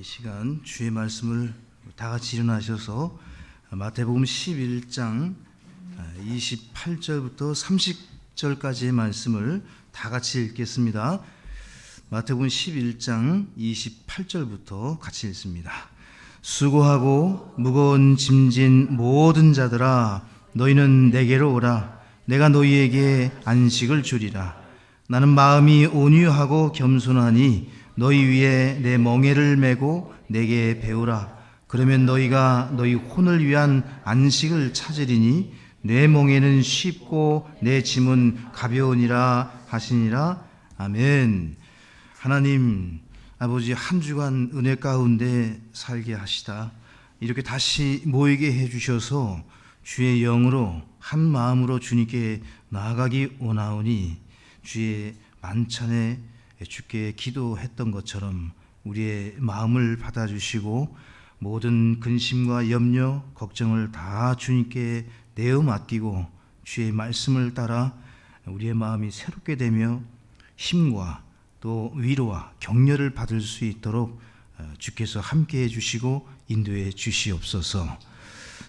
시간 주의 말씀을 다 같이 일어나셔서 마태복음 11장 28절부터 30절까지의 말씀을 다 같이 읽겠습니다. 마태복음 11장 28절부터 같이 읽습니다. 수고하고 무거운 짐진 모든 자들아 너희는 내게로 오라. 내가 너희에게 안식을 주리라. 나는 마음이 온유하고 겸손하니 너희 위에 내 멍에를 메고 내게 배우라. 그러면 너희가 너희 혼을 위한 안식을 찾으리니 내 멍에는 쉽고 내 짐은 가벼우니라 하시니라. 아멘. 하나님 아버지, 한 주간 은혜 가운데 살게 하시다 이렇게 다시 모이게 해주셔서 주의 영으로 한 마음으로 주님께 나아가기 원하오니 주의 만찬에 주께 기도했던 것처럼 우리의 마음을 받아주시고 모든 근심과 염려, 걱정을 다 주님께 내어 맡기고 주의 말씀을 따라 우리의 마음이 새롭게 되며 힘과 또 위로와 격려를 받을 수 있도록 주께서 함께해 주시고 인도해 주시옵소서.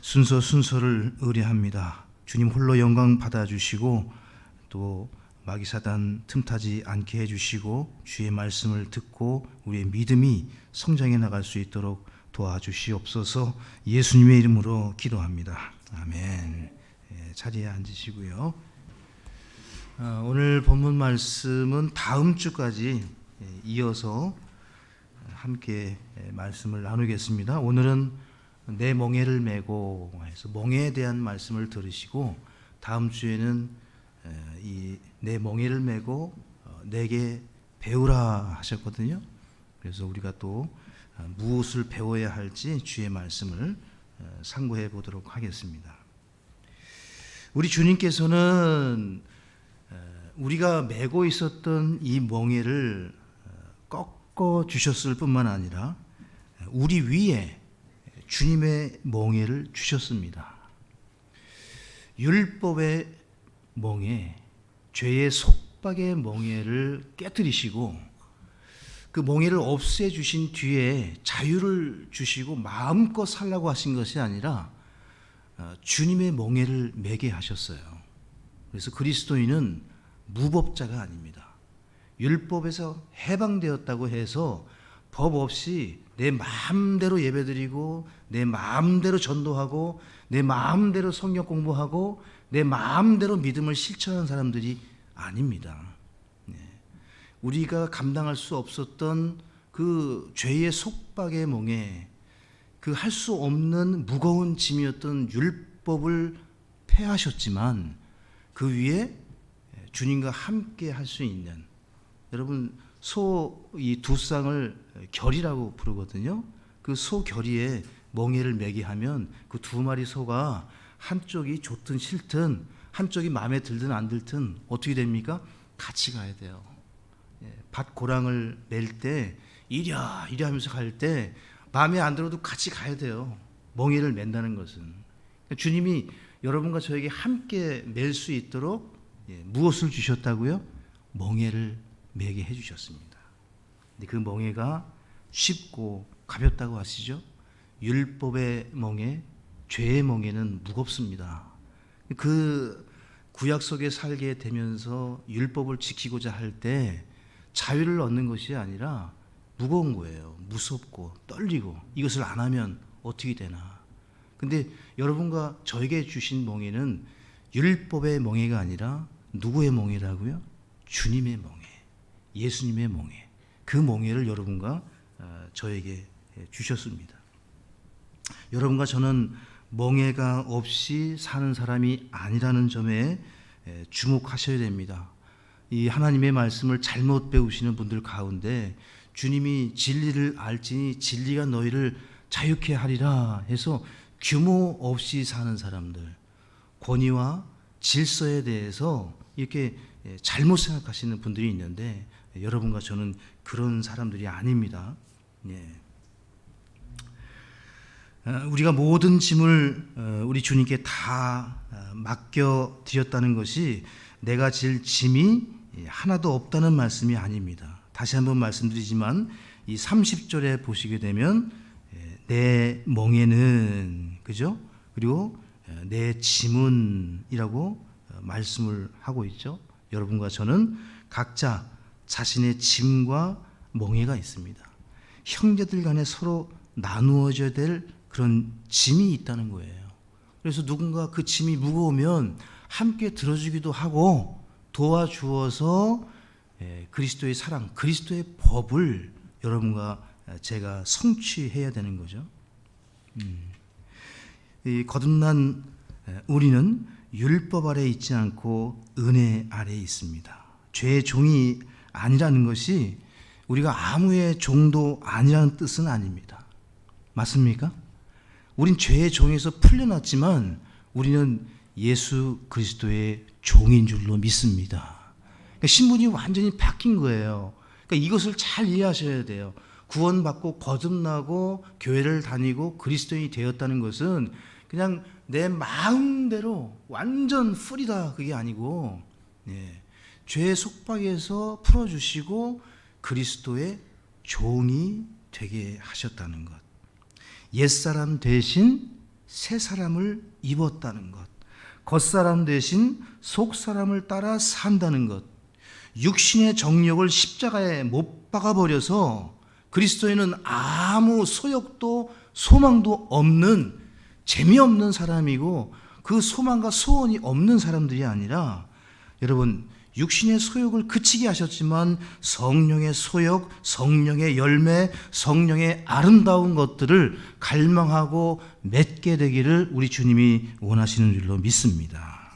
순서를 의뢰합니다. 주님 홀로 영광 받아주시고 또 마귀사단 틈타지 않게 해주시고 주의 말씀을 듣고 우리의 믿음이 성장해 나갈 수 있도록 도와주시옵소서. 예수님의 이름으로 기도합니다. 아멘. 자리에 앉으시고요. 오늘 본문 말씀은 다음 주까지 이어서 함께 말씀을 나누겠습니다. 오늘은 내 멍에를 메고 해서 멍에에 대한 말씀을 들으시고 다음 주에는 이 내 멍에를 메고 내게 배우라 하셨거든요. 그래서 우리가 또 무엇을 배워야 할지 주의 말씀을 상고해 보도록 하겠습니다. 우리 주님께서는 우리가 메고 있었던 이 멍에를 꺾어 주셨을 뿐만 아니라 우리 위에 주님의 멍에를 주셨습니다. 율법의 멍에, 죄의 속박의 멍에를 깨뜨리시고 그 멍에를 없애주신 뒤에 자유를 주시고 마음껏 살라고 하신 것이 아니라 주님의 멍에를 매게 하셨어요. 그래서 그리스도인은 무법자가 아닙니다. 율법에서 해방되었다고 해서 법 없이 내 마음대로 예배드리고 내 마음대로 전도하고 내 마음대로 성경 공부하고 내 마음대로 믿음을 실천하는 사람들이 아닙니다. 우리가 감당할 수 없었던 그 죄의 속박의 멍에 그 할 수 없는 무거운 짐이었던 율법을 폐하셨지만 그 위에 주님과 함께 할 수 있는, 여러분 소 이 두 쌍을 결이라고 부르거든요. 그 소 결이에 멍에를 매게 하면 그 두 마리 소가 한쪽이 좋든 싫든 한쪽이 마음에 들든 안 들든 어떻게 됩니까? 같이 가야 돼요. 밭 고랑을 멜 때 이랴 하면서 갈 때 마음에 안 들어도 같이 가야 돼요. 멍에를 맨다는 것은 주님이 여러분과 저에게 함께 멜 수 있도록 무엇을 주셨다고요? 멍에를 매게 해주셨습니다. 근데 그 멍에가 쉽고 가볍다고 하시죠? 율법의 멍에, 죄의 멍에는 무겁습니다. 그 구약 속에 살게 되면서 율법을 지키고자 할 때 자유를 얻는 것이 아니라 무거운 거예요. 무섭고 떨리고 이것을 안 하면 어떻게 되나. 근데 여러분과 저에게 주신 멍에는 율법의 멍에가 아니라 누구의 멍에라고요? 주님의 멍에, 예수님의 멍에. 그 멍에를 여러분과 저에게 주셨습니다. 여러분과 저는 멍에가 없이 사는 사람이 아니라는 점에 주목하셔야 됩니다. 이 하나님의 말씀을 잘못 배우시는 분들 가운데 주님이 진리를 알지니 진리가 너희를 자유케 하리라 해서 규모 없이 사는 사람들, 권위와 질서에 대해서 이렇게 잘못 생각하시는 분들이 있는데 여러분과 저는 그런 사람들이 아닙니다. 우리가 모든 짐을 우리 주님께 다 맡겨 드렸다는 것이 내가 질 짐이 하나도 없다는 말씀이 아닙니다. 다시 한번 말씀드리지만 이 30절에 보시게 되면 내 멍에는, 그죠? 그리고 내 짐은이라고 말씀을 하고 있죠. 여러분과 저는 각자 자신의 짐과 멍에가 있습니다. 형제들 간에 서로 나누어져야 될 그런 짐이 있다는 거예요. 그래서 누군가 그 짐이 무거우면 함께 들어주기도 하고 도와주어서 그리스도의 사랑, 그리스도의 법을 여러분과 제가 성취해야 되는 거죠. 이 거듭난 우리는 율법 아래 있지 않고 은혜 아래 있습니다. 죄의 종이 아니라는 것이 우리가 아무의 종도 아니라는 뜻은 아닙니다. 맞습니까? 우린 죄의 종에서 풀려났지만 우리는 예수 그리스도의 종인 줄로 믿습니다. 그러니까 신분이 완전히 바뀐 거예요. 그러니까 이것을 잘 이해하셔야 돼요. 구원받고 거듭나고 교회를 다니고 그리스도인이 되었다는 것은 그냥 내 마음대로 완전 풀이다 그게 아니고 죄의 속박에서 풀어주시고 그리스도의 종이 되게 하셨다는 것. 옛사람 대신 새사람을 입었다는 것. 겉사람 대신 속사람을 따라 산다는 것. 육신의 정욕을 십자가에 못 박아버려서 그리스도에는 아무 소욕도 소망도 없는 재미없는 사람이고 그 소망과 소원이 없는 사람들이 아니라 여러분 육신의 소욕을 그치게 하셨지만 성령의 소욕, 성령의 열매, 성령의 아름다운 것들을 갈망하고 맺게 되기를 우리 주님이 원하시는 줄로 믿습니다.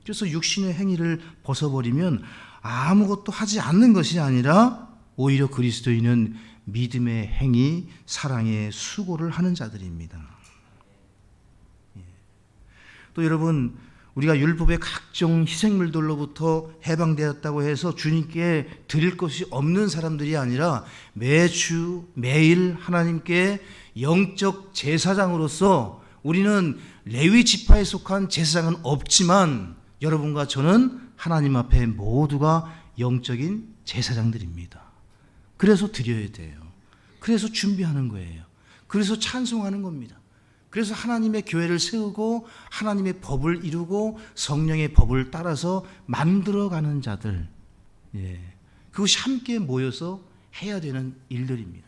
그래서 육신의 행위를 벗어버리면 아무것도 하지 않는 것이 아니라 오히려 그리스도인은 믿음의 행위, 사랑의 수고를 하는 자들입니다. 또 여러분 우리가 율법의 각종 희생물들로부터 해방되었다고 해서 주님께 드릴 것이 없는 사람들이 아니라 매주 매일 하나님께 영적 제사장으로서 우리는 레위 지파에 속한 제사장은 없지만 여러분과 저는 하나님 앞에 모두가 영적인 제사장들입니다. 그래서 드려야 돼요. 그래서 준비하는 거예요. 그래서 찬송하는 겁니다. 그래서 하나님의 교회를 세우고 하나님의 법을 이루고 성령의 법을 따라서 만들어가는 자들, 그것이 함께 모여서 해야 되는 일들입니다.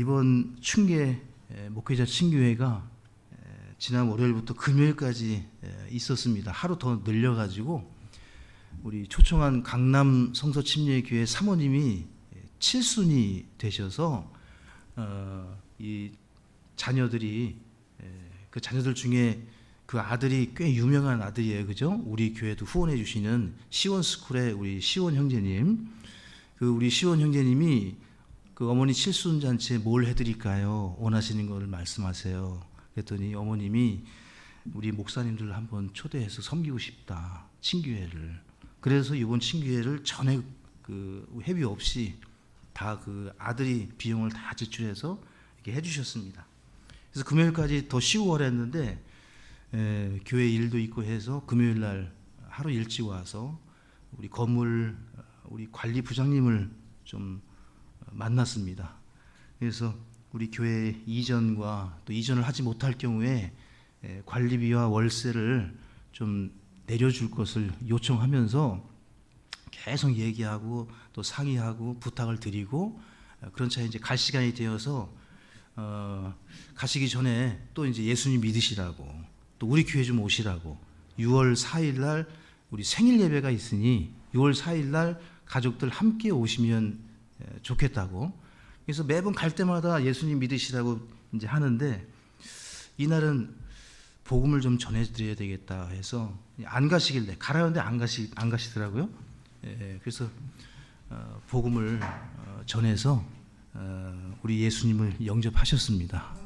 이번 춘계 목회자 친교회가 지난 월요일부터 금요일까지 있었습니다. 하루 더 늘려가지고 우리 초청한 강남 성서침례교회 사모님이 7순이 되셔서 이 자녀들이 그 자녀들 중에 그 아들이 꽤 유명한 아들이에요, 그죠? 우리 교회도 후원해 주시는 시원스쿨의 우리 시원 형제님, 그 우리 시원 형제님이 그 어머니 칠순 잔치에 뭘 해드릴까요? 원하시는 것을 말씀하세요. 그랬더니 어머님이 우리 목사님들 한번 초대해서 섬기고 싶다, 친교회를. 그래서 이번 친교회를 전에 그 회비 없이 다 그 아들이 비용을 다 지출해서 이렇게 해주셨습니다. 그래서 금요일까지 더 쉬고 그랬는데 교회 일도 있고 해서 금요일 날 하루 일찍 와서 우리 건물 우리 관리 부장님을 좀 만났습니다. 그래서 우리 교회 이전과 또 이전을 하지 못할 경우에 관리비와 월세를 좀 내려줄 것을 요청하면서 계속 얘기하고 또 상의하고 부탁을 드리고 그런 차에 이제 갈 시간이 되어서 가시기 전에 또 이제 예수님 믿으시라고 또 우리 교회 좀 오시라고 6월 4일 날 우리 생일 예배가 있으니 6월 4일 날 가족들 함께 오시면 좋겠다고. 그래서 매번 갈 때마다 예수님 믿으시라고 이제 하는데 이날은 복음을 좀 전해드려야 되겠다 해서 안 가시길래 가라는데 안 가시더라고요. 그래서 복음을 전해서 우리 예수님을 영접하셨습니다.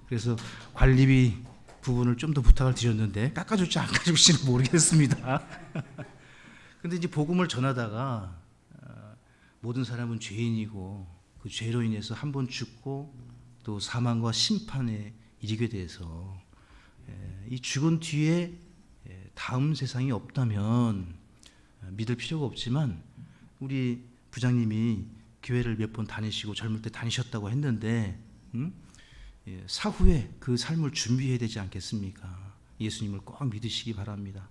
그래서 관리비 부분을 좀 더 부탁을 드렸는데 깎아줄지 안 깎아줄지는 모르겠습니다. 근데 이제 복음을 전하다가 모든 사람은 죄인이고 그 죄로 인해서 한 번 죽고 또 사망과 심판에 이르게 돼서 이 죽은 뒤에 다음 세상이 없다면 믿을 필요가 없지만 우리 부장님이 교회를 몇 번 다니시고 젊을 때 다니셨다고 했는데 사후에 그 삶을 준비해야 되지 않겠습니까? 예수님을 꼭 믿으시기 바랍니다.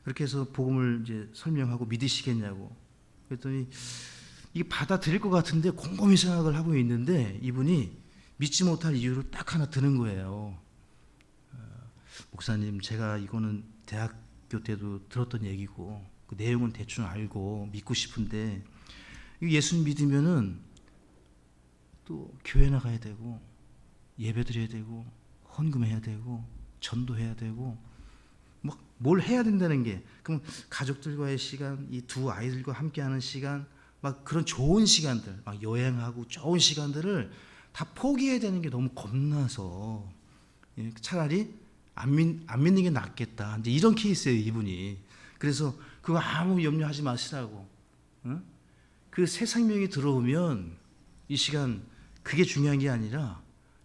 그렇게 해서 복음을 이제 설명하고 믿으시겠냐고 그랬더니 이게 받아들일 것 같은데 곰곰이 생각을 하고 있는데 이분이 믿지 못할 이유를 딱 하나 드는 거예요. 목사님, 제가 이거는 대학교 때도 들었던 얘기고 그 내용은 대충 알고 믿고 싶은데 예수님 믿으면은 또 교회 나가야 되고 예배 드려야 되고 헌금해야 되고 전도해야 되고 막 뭘 해야 된다는 게 그럼 가족들과의 시간, 이 두 아이들과 함께하는 시간, 막 그런 좋은 시간들, 막 여행하고 좋은 시간들을 다 포기해야 되는 게 너무 겁나서 차라리 안 믿는 게 낫겠다. 이제 이런 케이스예요, 이분이. 그래서 그거 아무 염려하지 마시라고. 그 새 생명이 들어오면 이 시간 그게 중요한 게 아니라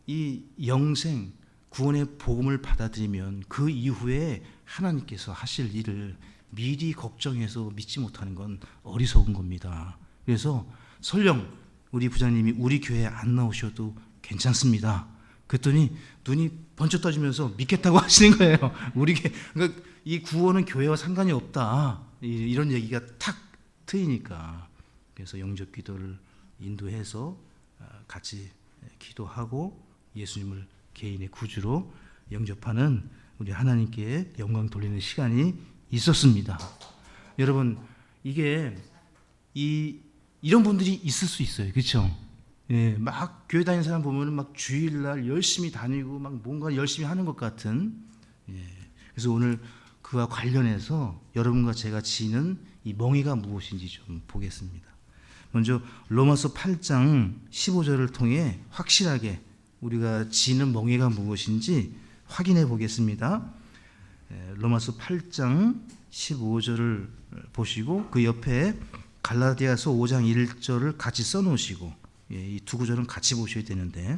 이 영생 구원의 복음을 받아들이면 그 이후에 하나님께서 하실 일을 미리 걱정해서 믿지 못하는 건 어리석은 겁니다. 그래서 설령 우리 부장님이 우리 교회에 안 나오셔도 괜찮습니다. 그랬더니 눈이 번쩍 떠지면서 믿겠다고 하시는 거예요. 그러니까 이 구원은 교회와 상관이 없다. 이런 얘기가 탁 트이니까. 그래서 영접 기도를 인도해서 같이 기도하고 예수님을 개인의 구주로 영접하는 우리 하나님께 영광 돌리는 시간이 있었습니다. 여러분, 이게 이런 분들이 있을 수 있어요. 그렇죠? 예, 막 교회 다니는 사람 보면은 막 주일날 열심히 다니고 막 뭔가 열심히 하는 것 같은. 그래서 오늘 그와 관련해서 여러분과 제가 지는 이 멍에가 무엇인지 좀 보겠습니다. 먼저 로마서 8장 15절을 통해 확실하게 우리가 지는 멍에가 무엇인지 확인해 보겠습니다. 로마서 8장 15절을 보시고 그 옆에 갈라디아서 5장 1절을 같이 써놓으시고 이 두 구절은 같이 보셔야 되는데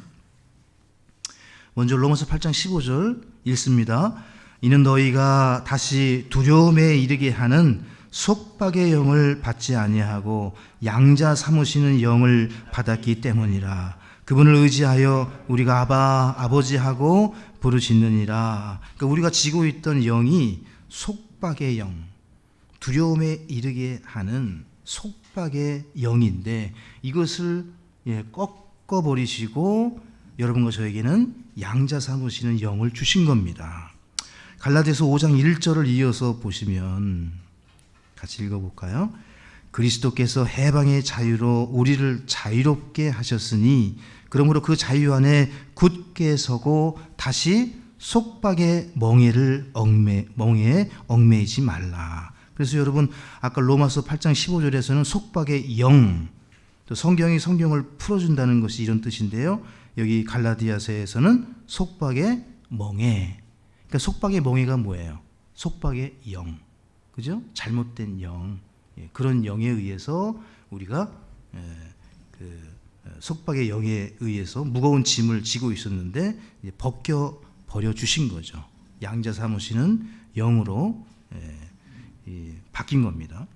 먼저 로마서 8장 15절 읽습니다. 이는 너희가 다시 두려움에 이르게 하는 속박의 영을 받지 아니하고 양자 삼으시는 영을 받았기 때문이라. 그분을 의지하여 우리가 아바 아버지하고 부르짖느니라. 그러니까 우리가 지고 있던 영이 속박의 영, 두려움에 이르게 하는 속박의 영인데 이것을 꺾어버리시고 여러분과 저에게는 양자 삼으시는 영을 주신 겁니다. 갈라디아서 5장 1절을 이어서 보시면 같이 읽어볼까요? 그리스도께서 해방의 자유로 우리를 자유롭게 하셨으니 그러므로 그 자유 안에 굳게 서고 다시 속박의 멍에에 얽매이지 말라. 그래서 여러분 아까 로마서 8장 15절에서는 속박의 영, 또 성경이 성경을 풀어준다는 것이 이런 뜻인데요. 여기 갈라디아서에서는 속박의 멍에. 그러니까 속박의 멍에가 뭐예요? 속박의 영, 그죠? 잘못된 영, 그런 영에 의해서 우리가 속박의 영에 의해서 무거운 짐을 지고 있었는데 벗겨 버려 주신 거죠. 양자 삼으시는 영으로 바뀐 겁니다.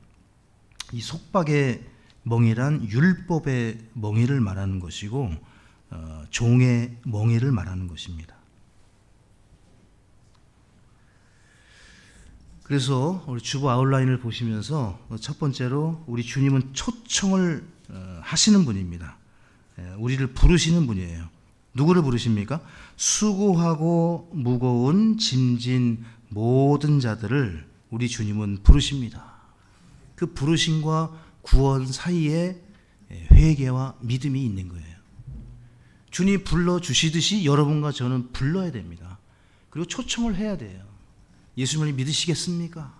이 속박의 멍에란 율법의 멍에를 말하는 것이고 종의 멍에를 말하는 것입니다. 그래서 우리 주보 아웃라인을 보시면서 첫 번째로 우리 주님은 초청을 하시는 분입니다. 우리를 부르시는 분이에요. 누구를 부르십니까? 수고하고 무거운 짐진 모든 자들을 우리 주님은 부르십니다. 그 부르심과 구원 사이에 회개와 믿음이 있는 거예요. 주님 불러주시듯이 여러분과 저는 불러야 됩니다. 그리고 초청을 해야 돼요. 예수님을 믿으시겠습니까?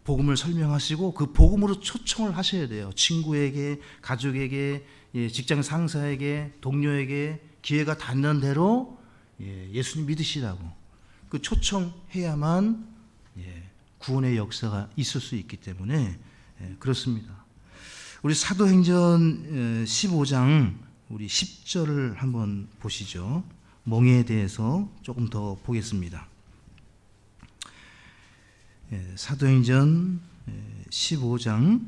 복음을 설명하시고 그 복음으로 초청을 하셔야 돼요. 친구에게, 가족에게, 직장 상사에게, 동료에게 기회가 닿는 대로 예수님 믿으시라고 그 초청해야만 구원의 역사가 있을 수 있기 때문에 그렇습니다. 우리 사도행전 15장 우리 10절을 한번 보시죠. 멍에에 대해서 조금 더 보겠습니다. 사도행전 15장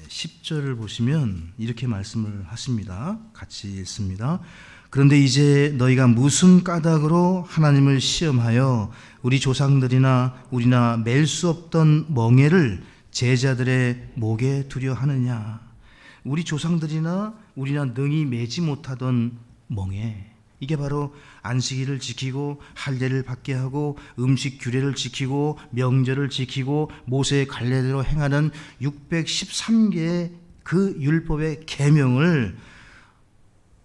10절을 보시면 이렇게 말씀을 하십니다. 같이 읽습니다. 그런데 이제 너희가 무슨 까닭으로 하나님을 시험하여 우리 조상들이나 우리나 맬 수 없던 멍에를 제자들의 목에 두려 하느냐. 우리 조상들이나 우리나 능히 매지 못하던 멍에, 이게 바로 안식일을 지키고 할례를 받게 하고 음식 규례를 지키고 명절을 지키고 모세의 관례대로 행하는 613개의 그 율법의 계명을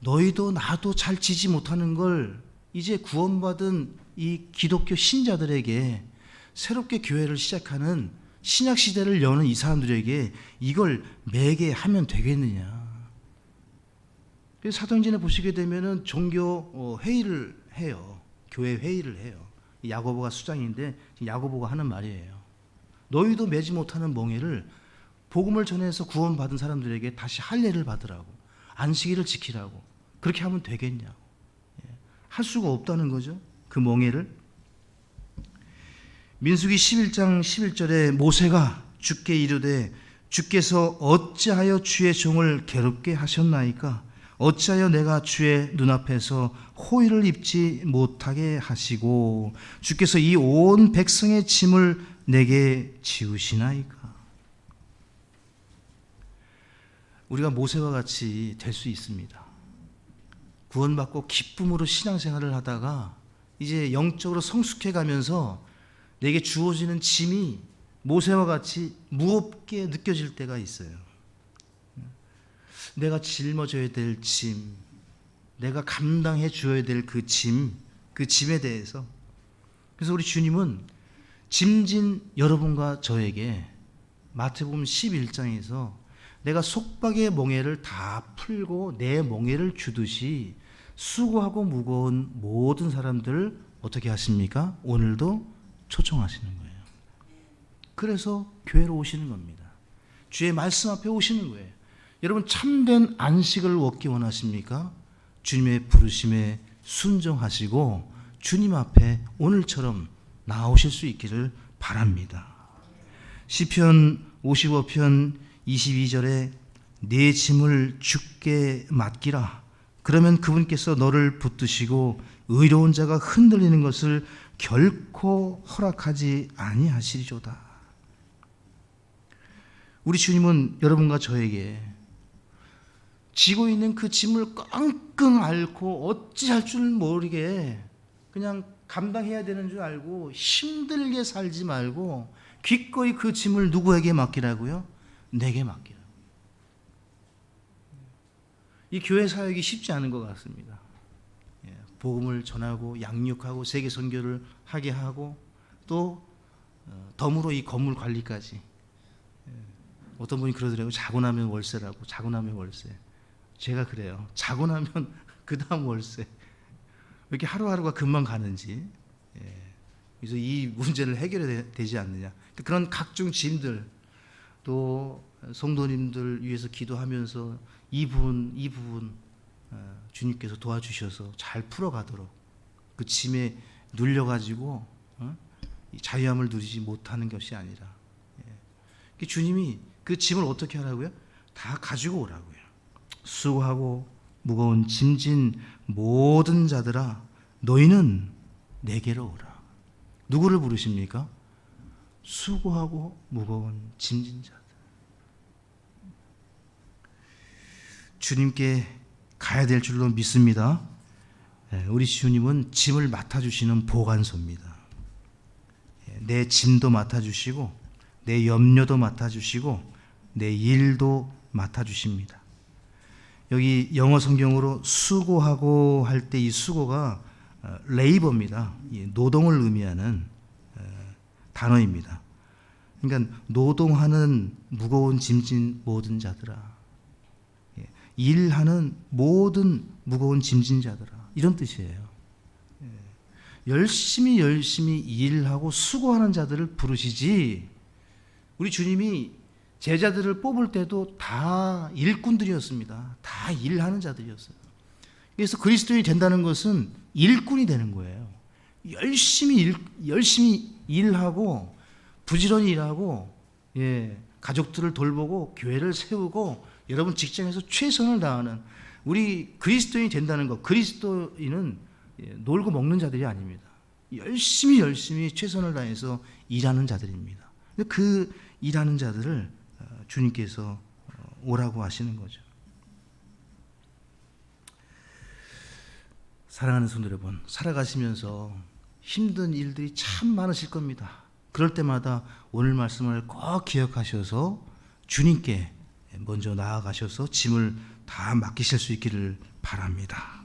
너희도 나도 잘 지지 못하는 걸 이제 구원받은 이 기독교 신자들에게, 새롭게 교회를 시작하는 신약 시대를 여는 이 사람들에게 이걸 매게 하면 되겠느냐. 사도행전에 보시게 되면은 종교 회의를 해요. 교회 회의를 해요. 야고보가 수장인데 야고보가 하는 말이에요. 너희도 매지 못하는 멍에를 복음을 전해서 구원받은 사람들에게 다시 할례를 받으라고, 안식일을 지키라고, 그렇게 하면 되겠냐고. 할 수가 없다는 거죠. 그 멍에를. 민수기 11장 11절에 모세가 주께 이르되 주께서 어찌하여 주의 종을 괴롭게 하셨나이까? 어찌하여 내가 주의 눈앞에서 호의를 입지 못하게 하시고 주께서 이 온 백성의 짐을 내게 지우시나이까? 우리가 모세와 같이 될 수 있습니다. 구원받고 기쁨으로 신앙생활을 하다가 이제 영적으로 성숙해 가면서 내게 주어지는 짐이 모세와 같이 무겁게 느껴질 때가 있어요. 내가 짊어져야 될 짐, 내가 감당해 주어야 될 그 짐, 그 짐에 대해서. 그래서 우리 주님은 짐진 여러분과 저에게 마태복음 11장에서 내가 속박의 멍에를 다 풀고 내 멍에를 주듯이 수고하고 무거운 모든 사람들을 어떻게 하십니까? 오늘도 초청하시는 거예요. 그래서 교회로 오시는 겁니다. 주의 말씀 앞에 오시는 거예요. 여러분, 참된 안식을 얻기 원하십니까? 주님의 부르심에 순종하시고 주님 앞에 오늘처럼 나오실 수 있기를 바랍니다. 시편 55편 22절에 내 짐을 주께 맡기라. 그러면 그분께서 너를 붙드시고 의로운 자가 흔들리는 것을 결코 허락하지 아니하시리로다. 우리 주님은 여러분과 저에게 지고 있는 그 짐을 끙끙 앓고 어찌할 줄 모르게 그냥 감당해야 되는 줄 알고 힘들게 살지 말고 기꺼이 그 짐을 누구에게 맡기라고요? 내게 맡기라. 이 교회 사역이 쉽지 않은 것 같습니다. 복음을 전하고 양육하고 세계 선교를 하게 하고 또 덤으로 이 건물 관리까지. 어떤 분이 그러더라고요. 자고 나면 월세라고. 자고 나면 월세. 제가 그래요. 자고 나면 그 다음 월세. 왜 이렇게 하루하루가 금방 가는지. 그래서 이 문제를 해결해야 되지 않느냐. 그런 각종 짐들, 또 성도님들 위해서 기도하면서 이 부분 주님께서 도와주셔서 잘 풀어가도록, 그 짐에 눌려가지고 자유함을 누리지 못하는 것이 아니라 주님이 그 짐을 어떻게 하라고요? 다 가지고 오라고요. 수고하고 무거운 짐진 모든 자들아 너희는 내게로 오라. 누구를 부르십니까? 수고하고 무거운 짐진 자들. 주님께 가야 될 줄로 믿습니다. 우리 주님은 짐을 맡아주시는 보관소입니다. 내 짐도 맡아주시고 내 염려도 맡아주시고 내 일도 맡아주십니다. 여기 영어 성경으로 수고하고 할 때 이 수고가 레이버입니다. 노동을 의미하는 단어입니다. 그러니까 노동하는 무거운 짐진 모든 자들아, 일하는 모든 무거운 짐진 자들아, 이런 뜻이에요. 열심히 일하고 수고하는 자들을 부르시지, 우리 주님이 제자들을 뽑을 때도 다 일꾼들이었습니다. 다 일하는 자들이었어요. 그래서 그리스도인이 된다는 것은 일꾼이 되는 거예요. 열심히 일하고 부지런히 일하고 가족들을 돌보고 교회를 세우고 여러분 직장에서 최선을 다하는 우리 그리스도인이 된다는 것. 그리스도인은 놀고 먹는 자들이 아닙니다. 열심히 최선을 다해서 일하는 자들입니다. 그 일하는 자들을 주님께서 오라고 하시는 거죠. 사랑하는 성도 여러분, 살아가시면서 힘든 일들이 참 많으실 겁니다. 그럴 때마다 오늘 말씀을 꼭 기억하셔서 주님께 먼저 나아가셔서 짐을 다 맡기실 수 있기를 바랍니다.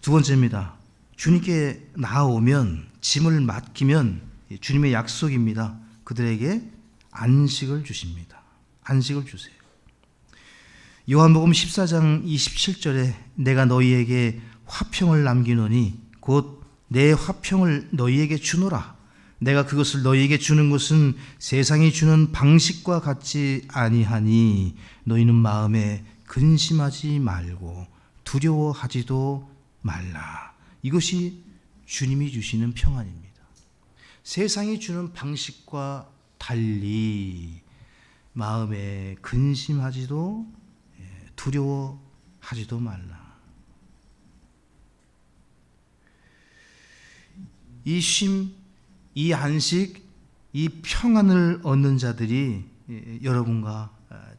두 번째입니다. 주님께 나아오면, 짐을 맡기면 주님의 약속입니다. 그들에게 안식을 주십니다. 안식을 주세요. 요한복음 14장 27절에 내가 너희에게 화평을 남기노니 곧 내 화평을 너희에게 주노라. 내가 그것을 너희에게 주는 것은 세상이 주는 방식과 같지 아니하니 너희는 마음에 근심하지 말고 두려워하지도 말라. 이것이 주님이 주시는 평안입니다. 세상이 주는 방식과 달리 마음에 근심하지도 두려워하지도 말라. 이 쉼, 이 안식, 이 평안을 얻는 자들이 여러분과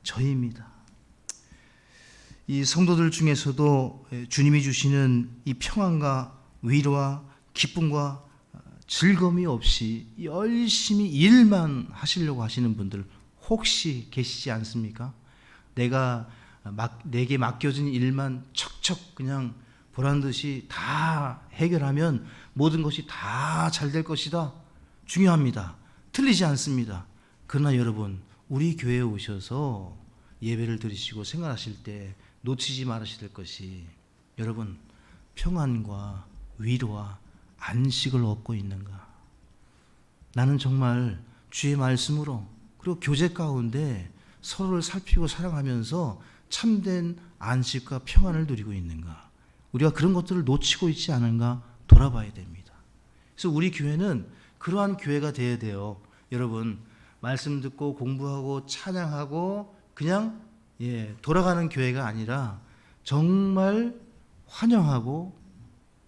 저희입니다. 이 성도들 중에서도 주님이 주시는 이 평안과 위로와 기쁨과 즐거움이 없이 열심히 일만 하시려고 하시는 분들 혹시 계시지 않습니까? 내게 맡겨진 일만 척척 그냥 보란 듯이 다 해결하면 모든 것이 다 잘 될 것이다. 중요합니다. 틀리지 않습니다. 그러나 여러분, 우리 교회에 오셔서 예배를 드리시고 생활하실 때 놓치지 말으셔야 될 것이, 여러분, 평안과 위로와 안식을 얻고 있는가? 나는 정말 주의 말씀으로 그리고 교제 가운데 서로를 살피고 사랑하면서 참된 안식과 평안을 누리고 있는가? 우리가 그런 것들을 놓치고 있지 않은가 돌아봐야 됩니다. 그래서 우리 교회는 그러한 교회가 되어야 돼요. 여러분, 말씀 듣고 공부하고 찬양하고 그냥 돌아가는 교회가 아니라 정말 환영하고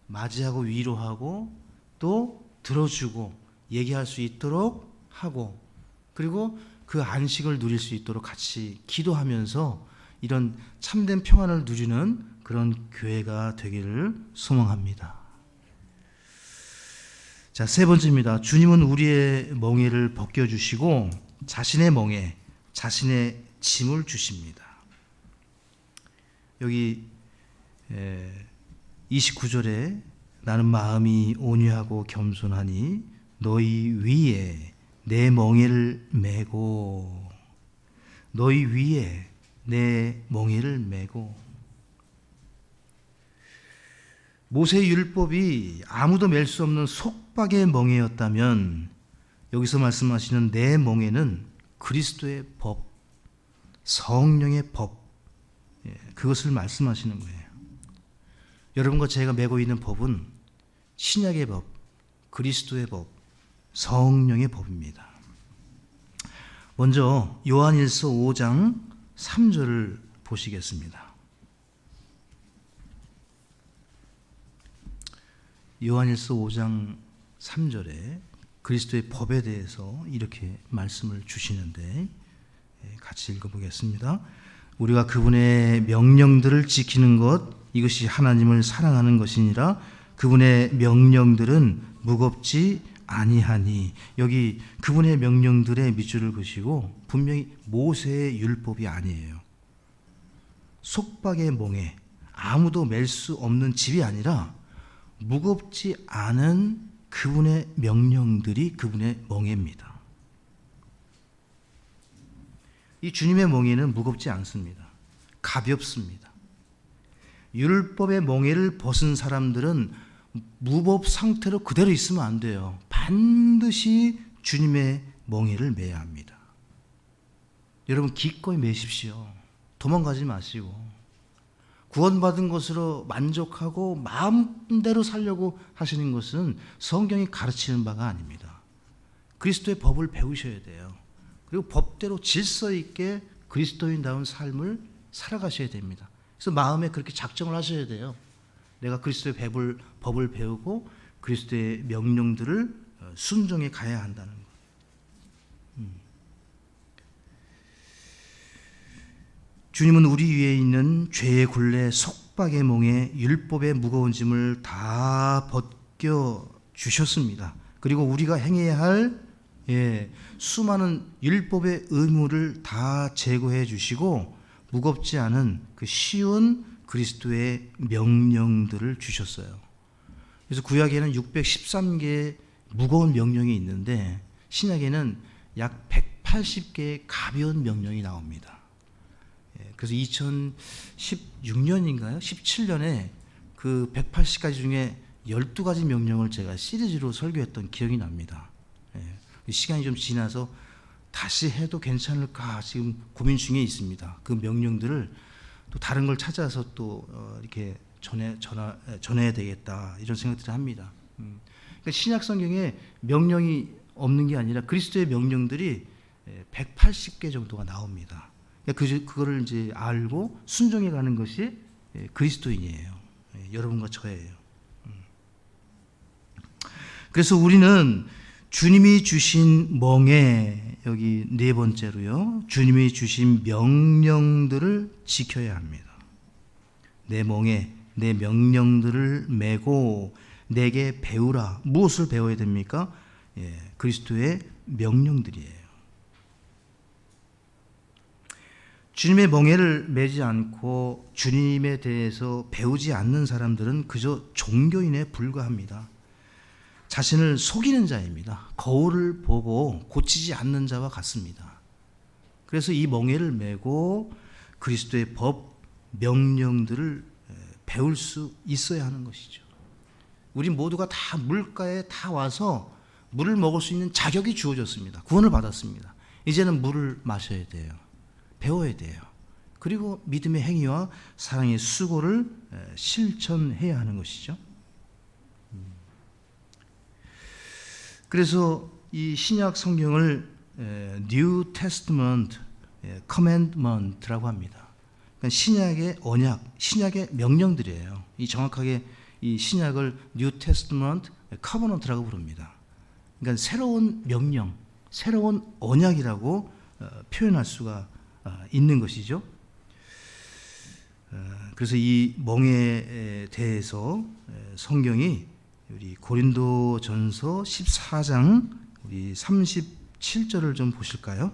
맞이하고 위로하고 또 들어주고 얘기할 수 있도록 하고, 그리고 그 안식을 누릴 수 있도록 같이 기도하면서 이런 참된 평안을 누리는 그런 교회가 되기를 소망합니다. 자, 세 번째입니다. 주님은 우리의 멍에를 벗겨주시고 자신의 멍에 자신의 짐을 주십니다. 여기 29절에 나는 마음이 온유하고 겸손하니 너희 위에 내 멍에를 메고, 너희 위에 내 멍에를 메고. 모세의 율법이 아무도 맬 수 없는 속박의 멍에였다면 여기서 말씀하시는 내 멍에는 그리스도의 법, 성령의 법, 그것을 말씀하시는 거예요. 여러분과 제가 메고 있는 법은 신약의 법, 그리스도의 법, 성령의 법입니다. 먼저 요한일서 5장 3절을 보시겠습니다. 요한일서 5장 3절에 그리스도의 법에 대해서 이렇게 말씀을 주시는데 같이 읽어보겠습니다. 우리가 그분의 명령들을 지키는 것, 이것이 하나님을 사랑하는 것이니라. 그분의 명령들은 무겁지 아니하니. 여기 그분의 명령들의 밑줄을 그시고 분명히 모세의 율법이 아니에요. 속박의 멍에 아무도 맬 수 없는 집이 아니라 무겁지 않은 그분의 명령들이 그분의 멍에입니다. 이 주님의 멍에는 무겁지 않습니다. 가볍습니다. 율법의 멍에를 벗은 사람들은 무법 상태로 그대로 있으면 안 돼요. 반드시 주님의 멍에를 매야 합니다. 여러분, 기꺼이 매십시오. 도망가지 마시고 구원받은 것으로 만족하고 마음대로 살려고 하시는 것은 성경이 가르치는 바가 아닙니다. 그리스도의 법을 배우셔야 돼요. 그리고 법대로 질서 있게 그리스도인다운 삶을 살아가셔야 됩니다. 그래서 마음에 그렇게 작정을 하셔야 돼요. 내가 그리스도의 법을 배우고 그리스도의 명령들을 순종해 가야 한다는 것. 주님은 우리 위에 있는 죄의 굴레, 속박의 몽에 율법의 무거운 짐을 다 벗겨 주셨습니다. 그리고 우리가 행해야 할 수많은 율법의 의무를 다 제거해 주시고 무겁지 않은 그 쉬운 그리스도의 명령들을 주셨어요. 그래서 구약에는 613개의 무거운 명령이 있는데 신약에는 약 180개의 가벼운 명령이 나옵니다. 그래서 2016년인가요? 17년에 그 180가지 중에 12가지 명령을 제가 시리즈로 설교했던 기억이 납니다. 시간이 좀 지나서 다시 해도 괜찮을까 지금 고민 중에 있습니다. 그 명령들을 또 다른 걸 찾아서 또 이렇게 전해야 되겠다 이런 생각들을 합니다. 그러니까 신약 성경에 명령이 없는 게 아니라 그리스도의 명령들이 180개 정도가 나옵니다. 그거를 이제 알고 순종해 가는 것이 그리스도인이에요. 여러분과 저예요. 그래서 우리는 주님이 주신 멍에 여기 네 번째로요. 주님이 주신 명령들을 지켜야 합니다. 내 멍에 내 명령들을 메고 내게 배우라. 무엇을 배워야 됩니까? 그리스도의 명령들이에요. 주님의 멍에를 매지 않고 주님에 대해서 배우지 않는 사람들은 그저 종교인에 불과합니다. 자신을 속이는 자입니다. 거울을 보고 고치지 않는 자와 같습니다. 그래서 이 멍에를 메고 그리스도의 법, 명령들을 배울 수 있어야 하는 것이죠. 우리 모두가 다 물가에 다 와서 물을 먹을 수 있는 자격이 주어졌습니다. 구원을 받았습니다. 이제는 물을 마셔야 돼요. 배워야 돼요. 그리고 믿음의 행위와 사랑의 수고를 실천해야 하는 것이죠. 그래서 이 신약 성경을 New Testament Commandment라고 합니다. 그러니까 신약의 언약, 신약의 명령들이에요. 이 정확하게 이 신약을 New Testament Covenant라고 부릅니다. 그러니까 새로운 명령, 새로운 언약이라고 표현할 수가 있는 것이죠. 그래서 이 멍에 대해서 성경이 우리 고린도전서 14장 우리 37절을 좀 보실까요?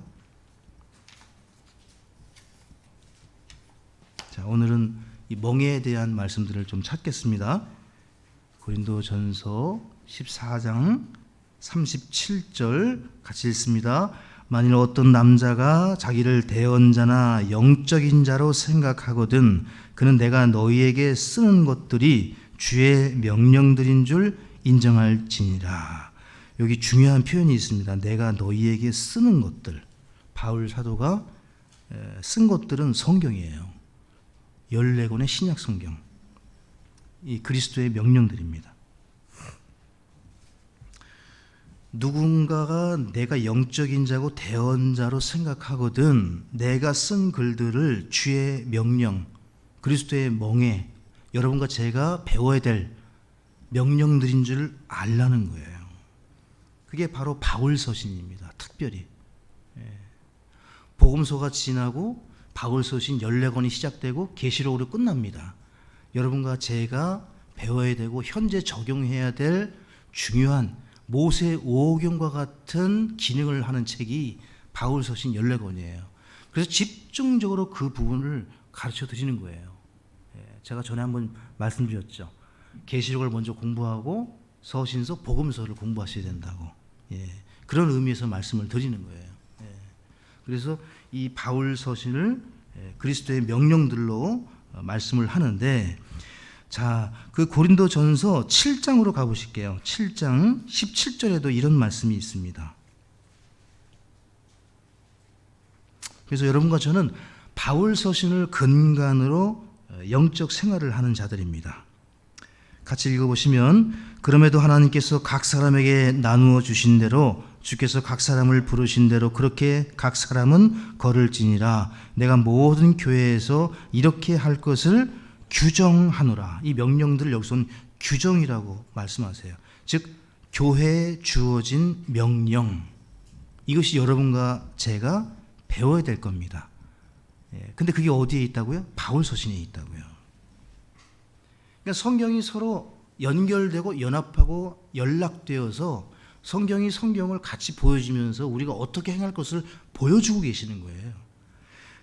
자, 오늘은 이 멍에 대한 말씀들을 좀 찾겠습니다. 고린도전서 14장 37절 같이 읽습니다. 만일 어떤 남자가 자기를 대언자나 영적인 자로 생각하거든 그는 내가 너희에게 쓰는 것들이 주의 명령들인 줄 인정할지니라. 여기 중요한 표현이 있습니다. 내가 너희에게 쓰는 것들. 바울 사도가 쓴 것들은 성경이에요. 14권의 신약 성경. 이 그리스도의 명령들입니다. 누군가가 내가 영적인 자고 대언자로 생각하거든 내가 쓴 글들을 주의 명령, 그리스도의 멍에 여러분과 제가 배워야 될 명령들인 줄 알라는 거예요. 그게 바로 바울 서신입니다. 특별히 복음서가 지나고 바울 서신 14권이 시작되고 계시록으로 끝납니다. 여러분과 제가 배워야 되고 현재 적용해야 될 중요한 모세 오경과 같은 기능을 하는 책이 바울 서신 14권이에요. 그래서 집중적으로 그 부분을 가르쳐 드리는 거예요. 제가 전에 한번 말씀드렸죠. 계시록을 먼저 공부하고 서신서, 복음서를 공부하셔야 된다고. 그런 의미에서 말씀을 드리는 거예요. 그래서 이 바울 서신을 그리스도의 명령들로 말씀을 하는데, 자, 그 고린도전서 7장으로 가보실게요. 7장 17절에도 이런 말씀이 있습니다. 그래서 여러분과 저는 바울 서신을 근간으로 영적 생활을 하는 자들입니다. 같이 읽어보시면, 그럼에도 하나님께서 각 사람에게 나누어 주신 대로 주께서 각 사람을 부르신 대로 그렇게 각 사람은 걸을지니라. 내가 모든 교회에서 이렇게 할 것을 규정하노라. 이 명령들을 여기서는 규정이라고 말씀하세요. 즉 교회에 주어진 명령, 이것이 여러분과 제가 배워야 될 겁니다. 근데 그게 어디에 있다고요? 바울 서신에 있다고요. 그러니까 성경이 서로 연결되고 연합하고 연락되어서 성경이 성경을 같이 보여주면서 우리가 어떻게 행할 것을 보여주고 계시는 거예요.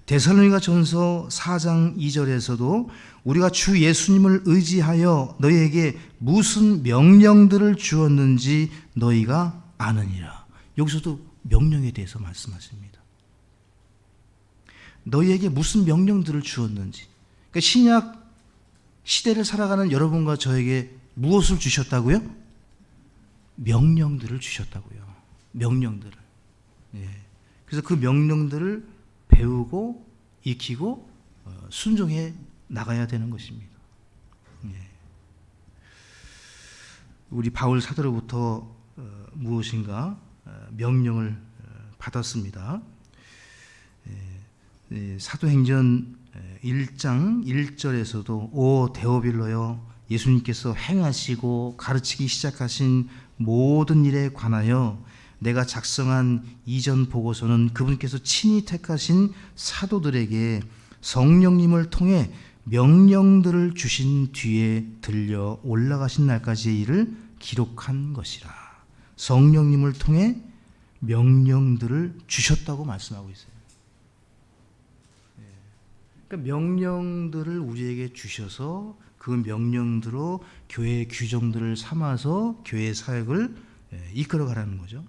데살로니가 전서 4장 2절에서도 우리가 주 예수님을 의지하여 너희에게 무슨 명령들을 주었는지 너희가 아느니라. 여기서도 명령에 대해서 말씀하십니다. 너희에게 무슨 명령들을 주었는지. 그러니까 신약 시대를 살아가는 여러분과 저에게 무엇을 주셨다고요? 명령들을 주셨다고요. 명령들을. 그래서 그 명령들을 배우고 익히고 순종해 나가야 되는 것입니다. 우리 바울 사도로부터 무엇인가 명령을 받았습니다. 사도행전 1장 1절에서도 오 데오빌로여, 예수님께서 행하시고 가르치기 시작하신 모든 일에 관하여 내가 작성한 이전 보고서는 그분께서 친히 택하신 사도들에게 성령님을 통해 명령들을 주신 뒤에 들려 올라가신 날까지의 일을 기록한 것이라. 성령님을 통해 명령들을 주셨다고 말씀하고 있어요. 그러니까 명령들을 우리에게 주셔서 그 명령대로 교회의 규정들을 삼아서 교회 사역을 이끌어가라는 거죠.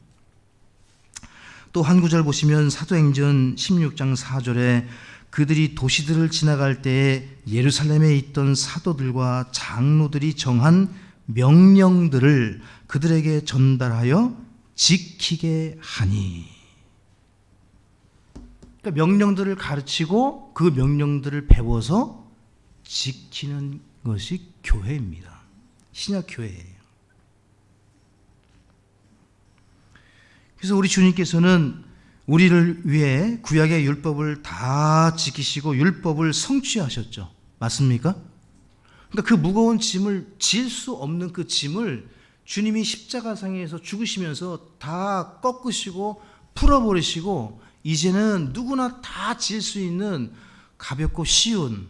또 한 구절 보시면 사도행전 16장 4절에 그들이 도시들을 지나갈 때에 예루살렘에 있던 사도들과 장로들이 정한 명령들을 그들에게 전달하여 지키게 하니. 그러니까 명령들을 가르치고 그 명령들을 배워서 지키는 것이 교회입니다. 신약 교회예요. 그래서 우리 주님께서는 우리를 위해 구약의 율법을 다 지키시고 율법을 성취하셨죠. 맞습니까? 그러니까 그 무거운 짐을 질 수 없는 그 짐을 주님이 십자가상에서 죽으시면서 다 꺾으시고 풀어버리시고 이제는 누구나 다 질 수 있는 가볍고 쉬운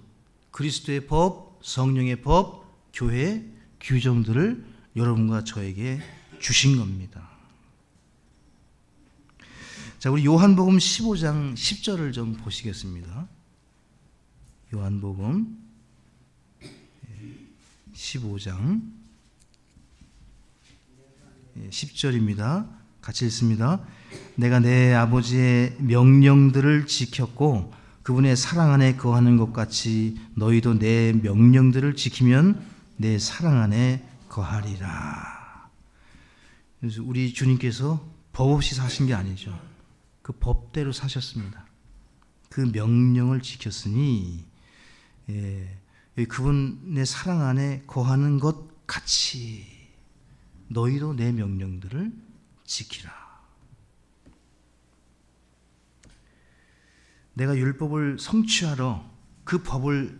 그리스도의 법, 성령의 법, 교회의 규정들을 여러분과 저에게 주신 겁니다. 자, 우리 요한복음 15장 10절을 좀 보시겠습니다. 요한복음 15장 10절입니다. 같이 읽습니다. 내가 내 아버지의 명령들을 지켰고 그분의 사랑 안에 거하는 것 같이 너희도 내 명령들을 지키면 내 사랑 안에 거하리라. 그래서 우리 주님께서 법 없이 사신 게 아니죠. 그 법대로 사셨습니다. 그 명령을 지켰으니 그분의 사랑 안에 거하는 것 같이 너희도 내 명령들을 지키라. 내가 율법을 성취하러 그 법을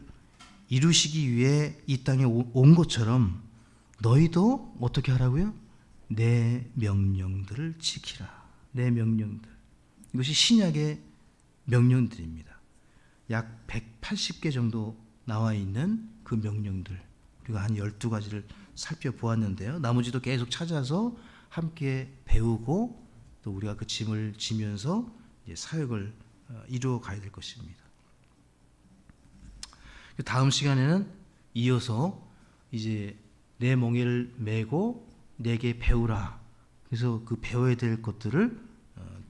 이루시기 위해 이 땅에 온 것처럼 너희도 어떻게 하라고요? 내 명령들을 지키라. 내 명령들. 이것이 신약의 명령들입니다. 약 180개 정도 나와 있는 그 명령들. 우리가 한 12가지를 살펴보았는데요. 나머지도 계속 찾아서 함께 배우고 또 우리가 그 짐을 지면서 이제 사역을 이루어 가야 될 것입니다. 다음 시간에는 이어서 이제 내 멍에를 메고 내게 배우라. 그래서 그 배워야 될 것들을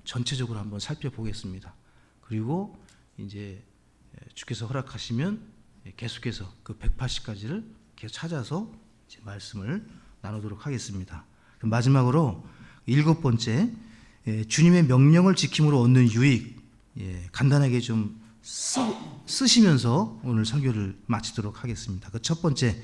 전체적으로 한번 살펴보겠습니다. 그리고 이제 주께서 허락하시면 계속해서 그 180가지를 계속 찾아서 이제 말씀을 나누도록 하겠습니다. 마지막으로 7번째, 주님의 명령을 지킴으로 얻는 유익, 간단하게 좀 쓰시면서 오늘 설교를 마치도록 하겠습니다. 그 첫 번째,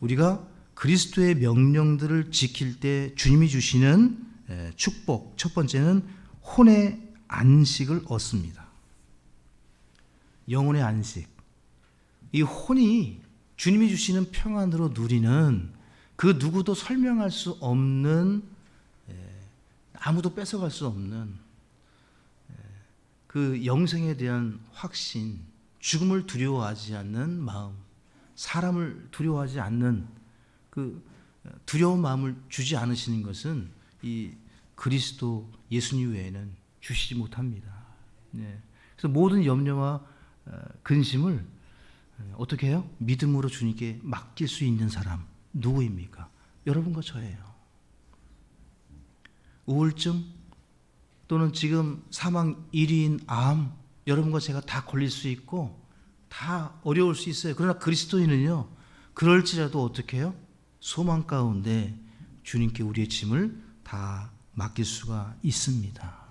우리가 그리스도의 명령들을 지킬 때 주님이 주시는 축복, 첫 번째는 혼의 안식을 얻습니다. 영혼의 안식. 이 혼이 주님이 주시는 평안으로 누리는 그 누구도 설명할 수 없는, 아무도 뺏어갈 수 없는 그 영생에 대한 확신, 죽음을 두려워하지 않는 마음, 사람을 두려워하지 않는 그 두려운 마음을 주지 않으시는 것은 이 그리스도 예수님 외에는 주시지 못합니다. 그래서 모든 염려와 근심을 어떻게 해요? 믿음으로 주님께 맡길 수 있는 사람 누구입니까? 여러분과 저예요. 우울증 또는 지금 사망 1위인 암, 여러분과 제가 다 걸릴 수 있고 다 어려울 수 있어요. 그러나 그리스도인은요, 그럴지라도 어떻게 해요? 소망 가운데 주님께 우리의 짐을 다 맡길 수가 있습니다.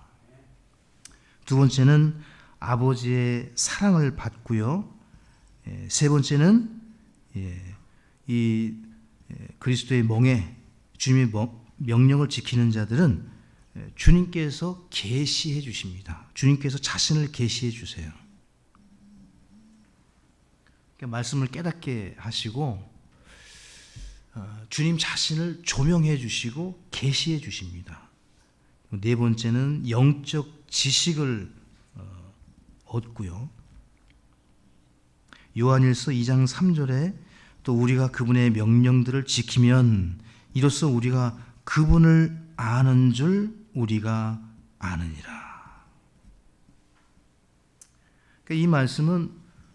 두 번째는 아버지의 사랑을 받고요. 세 번째는 이 그리스도의 멍에 주님의 명령을 지키는 자들은 주님께서 계시해 주십니다. 주님께서 자신을 계시해 주세요. 그러니까 말씀을 깨닫게 하시고 주님 자신을 조명해 주시고 계시해 주십니다. 네 번째는 영적 지식을 얻고요. 요한일서 2장 3절에 또 우리가 그분의 명령들을 지키면 이로써 우리가 그분을 아는 줄 우리가 아느니라. 그러니까 이 말씀은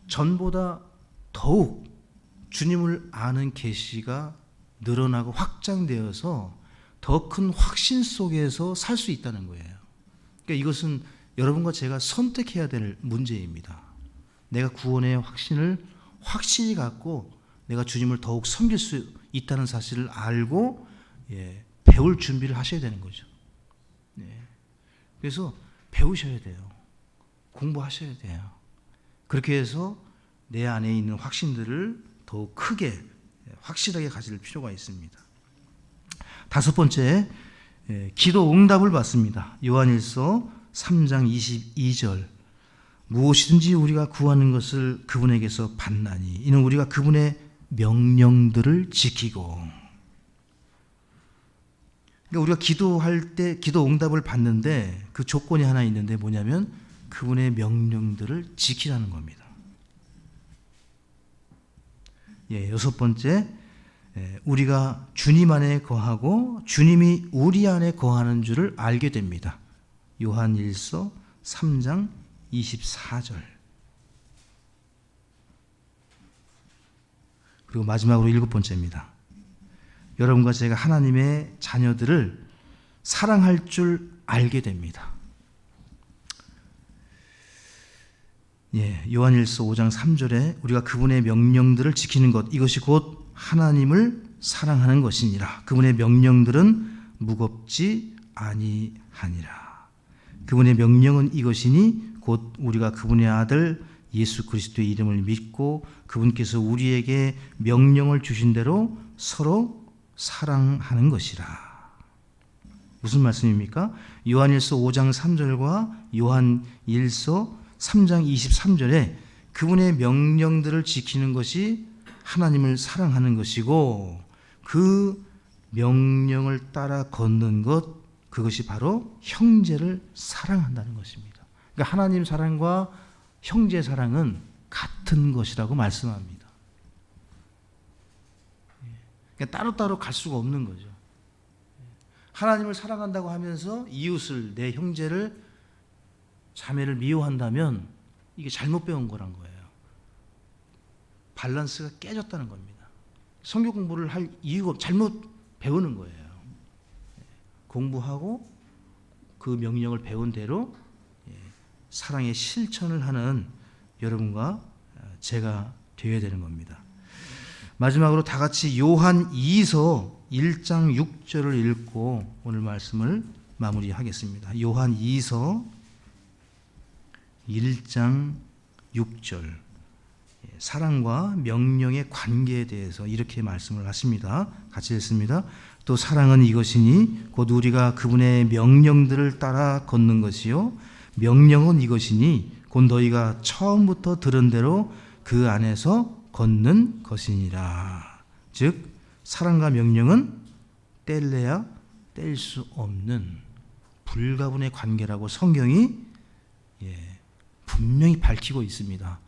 전보다 더욱 주님을 아는 계시가 늘어나고 확장되어서 더 큰 확신 속에서 살 수 있다는 거예요. 그러니까 이것은 여러분과 제가 선택해야 될 문제입니다. 내가 구원의 확신을 확실히 갖고 내가 주님을 더욱 섬길 수 있다는 사실을 알고 배울 준비를 하셔야 되는 거죠. 그래서 배우셔야 돼요. 공부하셔야 돼요. 그렇게 해서 내 안에 있는 확신들을 더욱 크게 확실하게 가질 필요가 있습니다. 다섯 번째, 기도 응답을 받습니다. 요한일서 3장 22절, 무엇이든지 우리가 구하는 것을 그분에게서 받나니 이는 우리가 그분의 명령들을 지키고. 그러니까 우리가 기도할 때 기도 응답을 받는데 그 조건이 하나 있는데 뭐냐면 그분의 명령들을 지키라는 겁니다. 여섯 번째, 우리가 주님 안에 거하고 주님이 우리 안에 거하는 줄을 알게 됩니다. 요한일서 3장 24절. 그리고 마지막으로 일곱 번째입니다. 여러분과 제가 하나님의 자녀들을 사랑할 줄 알게 됩니다. 요한일서 5장 3절에 우리가 그분의 명령들을 지키는 것, 이것이 곧 하나님을 사랑하는 것이니라. 그분의 명령들은 무겁지 아니하니라. 그분의 명령은 이것이니 곧 우리가 그분의 아들 예수 그리스도의 이름을 믿고 그분께서 우리에게 명령을 주신 대로 서로 사랑하는 것이라. 무슨 말씀입니까? 요한일서 5장 3절과 요한일서 3장 23절에 그분의 명령들을 지키는 것이 하나님을 사랑하는 것이고 그 명령을 따라 걷는 것, 그것이 바로 형제를 사랑한다는 것입니다. 그러니까 하나님 사랑과 형제 사랑은 같은 것이라고 말씀합니다. 그러니까 따로따로 갈 수가 없는 거죠. 하나님을 사랑한다고 하면서 이웃을, 내 형제를, 자매를 미워한다면 이게 잘못 배운 거란 거예요. 밸런스가 깨졌다는 겁니다. 성경 공부를 할 이유가 잘못 배우는 거예요. 공부하고 그 명령을 배운 대로 사랑의 실천을 하는 여러분과 제가 되어야 되는 겁니다. 마지막으로 다 같이 요한 2서 1장 6절을 읽고 오늘 말씀을 마무리하겠습니다. 요한 2서 1장 6절 사랑과 명령의 관계에 대해서 이렇게 말씀을 하십니다. 같이 읽습니다. 또 사랑은 이것이니 곧 우리가 그분의 명령들을 따라 걷는 것이요 명령은 이것이니 곧 너희가 처음부터 들은 대로 그 안에서 걷는 것이니라. 즉 사랑과 명령은 뗄래야 뗄 수 없는 불가분의 관계라고 성경이 분명히 밝히고 있습니다.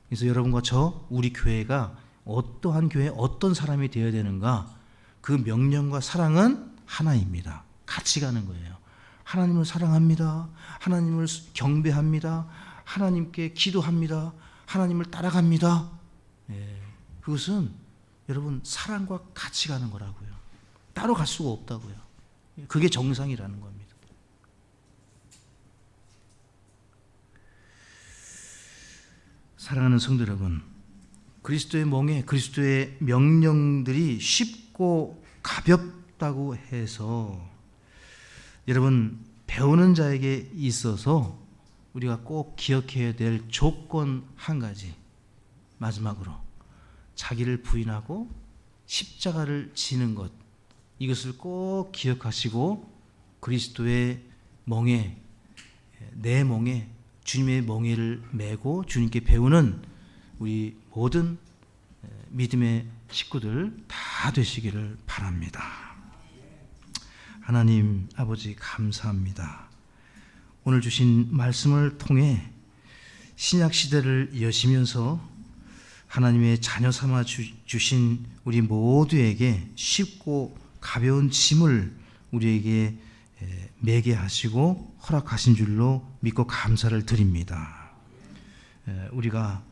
그래서 여러분과 우리 교회가 어떠한 교회, 어떤 사람이 되어야 되는가, 그 명령과 사랑은 하나입니다. 같이 가는 거예요. 하나님을 사랑합니다. 하나님을 경배합니다. 하나님께 기도합니다. 하나님을 따라갑니다. 그것은 여러분 사랑과 같이 가는 거라고요. 따로 갈 수가 없다고요. 그게 정상이라는 겁니다. 사랑하는 성도 여러분, 그리스도의 멍에 그리스도의 명령들이 쉽고 가볍다고 해서 여러분 배우는 자에게 있어서 우리가 꼭 기억해야 될 조건 한 가지, 마지막으로 자기를 부인하고 십자가를 지는 것, 이것을 꼭 기억하시고 그리스도의 멍에, 내 멍에 주님의 멍에를 메고 주님께 배우는 우리 모든 믿음의 식구들 다 되시기를 바랍니다. 하나님 아버지 감사합니다. 오늘 주신 말씀을 통해 신약 시대를 여시면서 하나님의 자녀 삼아 주신 우리 모두에게 쉽고 가벼운 짐을 우리에게 매게 하시고 허락하신 줄로 믿고 감사를 드립니다. 우리가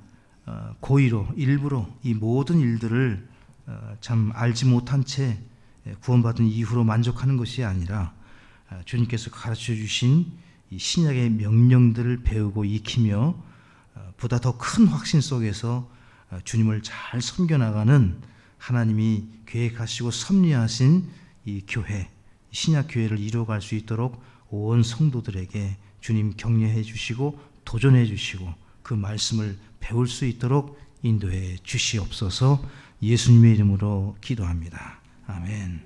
고의로 일부러 이 모든 일들을 참 알지 못한 채 구원받은 이후로 만족하는 것이 아니라 주님께서 가르쳐 주신 이 신약의 명령들을 배우고 익히며 보다 더 큰 확신 속에서 주님을 잘 섬겨나가는 하나님이 계획하시고 섭리하신 이 교회, 신약 교회를 이루어갈 수 있도록 온 성도들에게 주님 격려해 주시고 도전해 주시고 그 말씀을 배울 수 있도록 인도해 주시옵소서. 예수님의 이름으로 기도합니다. 아멘.